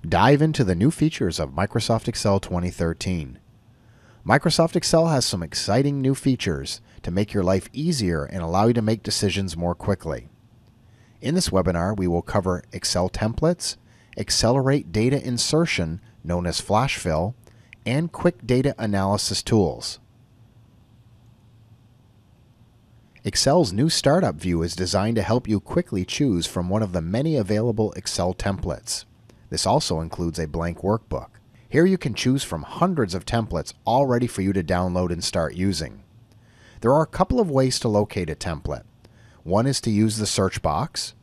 Dive into the new features of Microsoft Excel 2013. Microsoft Excel has some exciting new features to make your life easier and allow you to make decisions more quickly. In this webinar, we will cover Excel templates, accelerate data insertion, known as flash fill, and quick data analysis tools. Excel's new startup view is designed to help you quickly choose from one of the many available Excel templates. This also includes a blank workbook. Here you can choose from hundreds of templates all ready for you to download and start using. There are a couple of ways to locate a template. One is to use the search box,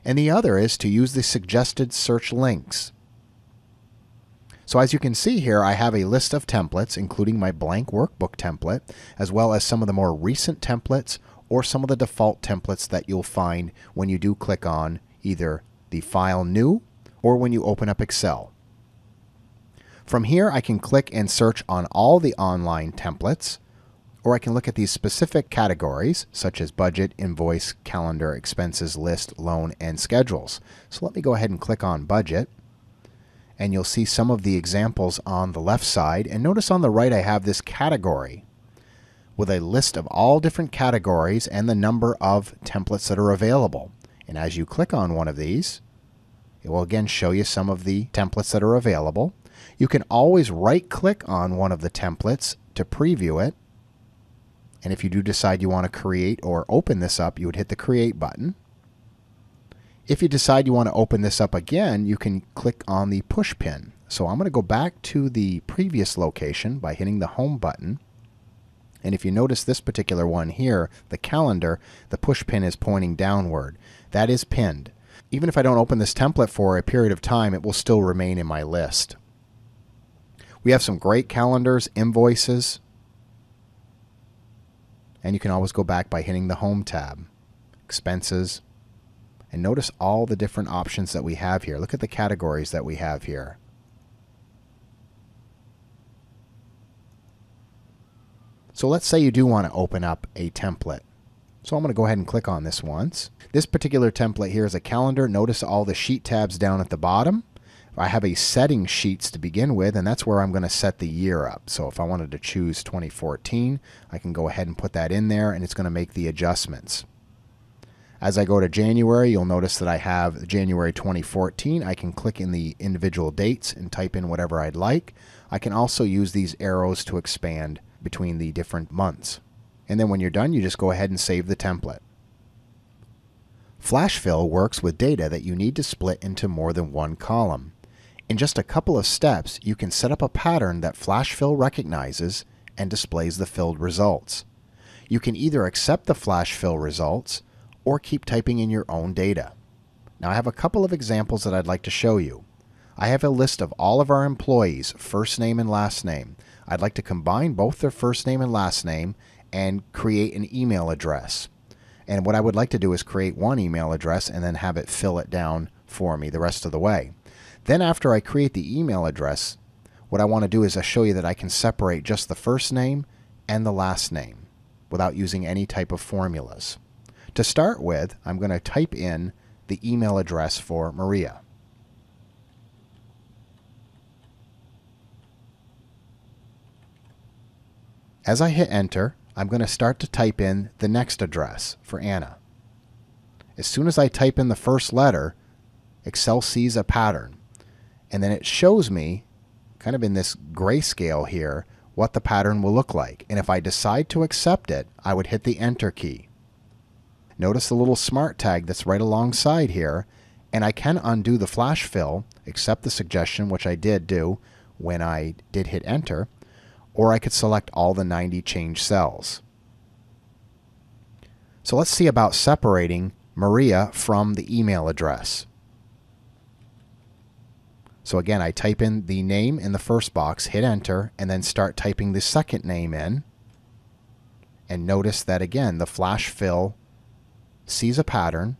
and the other is to use the suggested search links. So as you can see here, I have a list of templates, including my blank workbook template, as well as some of the more recent templates or some of the default templates that you'll find when you do click on either the File New or when you open up Excel. From here, I can click and search on all the online templates, or I can look at these specific categories, such as budget, invoice, calendar, expenses, list, loan, and schedules. So let me go ahead and click on budget, and you'll see some of the examples on the left side. And notice on the right, I have this category with a list of all different categories and the number of templates that are available. And as you click on one of these, it will again show you some of the templates that are available. You can always right-click on one of the templates to preview it. And if you do decide you want to create or open this up, you would hit the Create button. If you decide you want to open this up again, you can click on the Push Pin. So I'm going to go back to the previous location by hitting the Home button. And if you notice this particular one here, the calendar, the push pin is pointing downward. That is pinned. Even if I don't open this template for a period of time, it will still remain in my list. We have some great calendars, invoices, and you can always go back by hitting the Home tab. Expenses, and notice all the different options that we have here. Look at the categories that we have here. So let's say you do want to open up a template. So I'm going to go ahead and click on this once. This particular template here is a calendar. Notice all the sheet tabs down at the bottom. I have a settings sheets to begin with, and that's where I'm going to set the year up. So if I wanted to choose 2014, I can go ahead and put that in there, and it's going to make the adjustments. As I go to January, you'll notice that I have January 2014. I can click in the individual dates and type in whatever I'd like. I can also use these arrows to expand between the different months. And then when you're done, you just go ahead and save the template. Flash fill works with data that you need to split into more than one column. In just a couple of steps, you can set up a pattern that flash fill recognizes and displays the filled results. You can either accept the flash fill results or keep typing in your own data. Now I have a couple of examples that I'd like to show you. I have a list of all of our employees' first name and last name. I'd like to combine both their first name and last name and create an email address. And what I would like to do is create one email address and then have it fill it down for me the rest of the way. Then after I create the email address, what I want to do is show you that I can separate just the first name and the last name without using any type of formulas. To start with, I'm going to type in the email address for Maria. As I hit enter, I'm going to start to type in the next address for Anna. As soon as I type in the first letter, Excel sees a pattern, and then it shows me, kind of in this grayscale here, what the pattern will look like. And if I decide to accept it, I would hit the Enter key. Notice the little smart tag that's right alongside here, and I can undo the flash fill, accept the suggestion, which I did do when I did hit Enter, or I could select all the 90 change cells. So let's see about separating Maria from the email address. So again, I type in the name in the first box, hit enter, and then start typing the second name in. And notice that again, the flash fill sees a pattern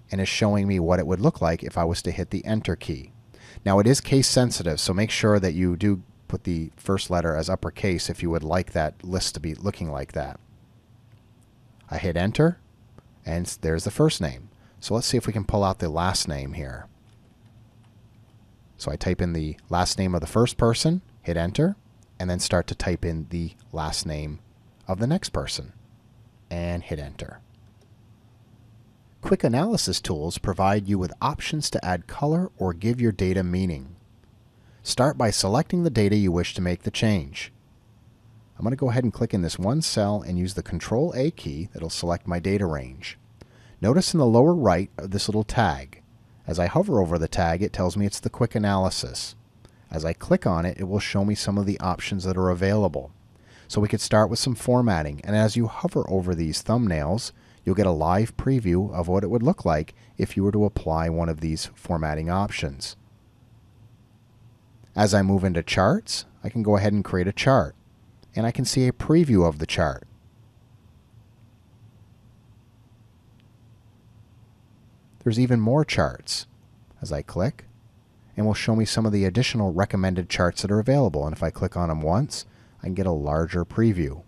and is showing me what it would look like if I was to hit the enter key. Now it is case sensitive, so make sure that you do put the first letter as uppercase if you would like that list to be looking like that. I hit enter, and there's the first name. So let's see if we can pull out the last name here. So I type in the last name of the first person, hit enter, and then start to type in the last name of the next person, and hit enter. Quick analysis tools provide you with options to add color or give your data meaning. Start by selecting the data you wish to make the change. I'm going to go ahead and click in this one cell and use the Control-A key that'll select my data range. Notice in the lower right of this little tag. As I hover over the tag, it tells me it's the Quick Analysis. As I click on it, it will show me some of the options that are available. So we could start with some formatting, and as you hover over these thumbnails, you'll get a live preview of what it would look like if you were to apply one of these formatting options. As I move into charts, I can go ahead and create a chart, and I can see a preview of the chart. There's even more charts as I click, and will show me some of the additional recommended charts that are available. And if I click on them once, I can get a larger preview.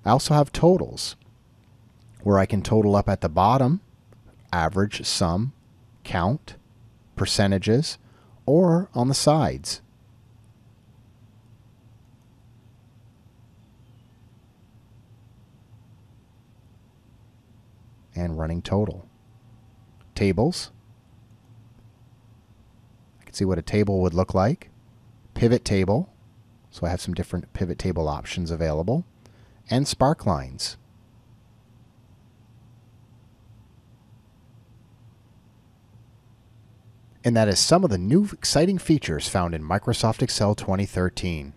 I also have totals, where I can total up at the bottom, average, sum, count, percentages, or on the sides. And running total. Tables. I can see what a table would look like. Pivot table. So I have some different pivot table options available. And spark lines. And that is some of the new exciting features found in Microsoft Excel 2013.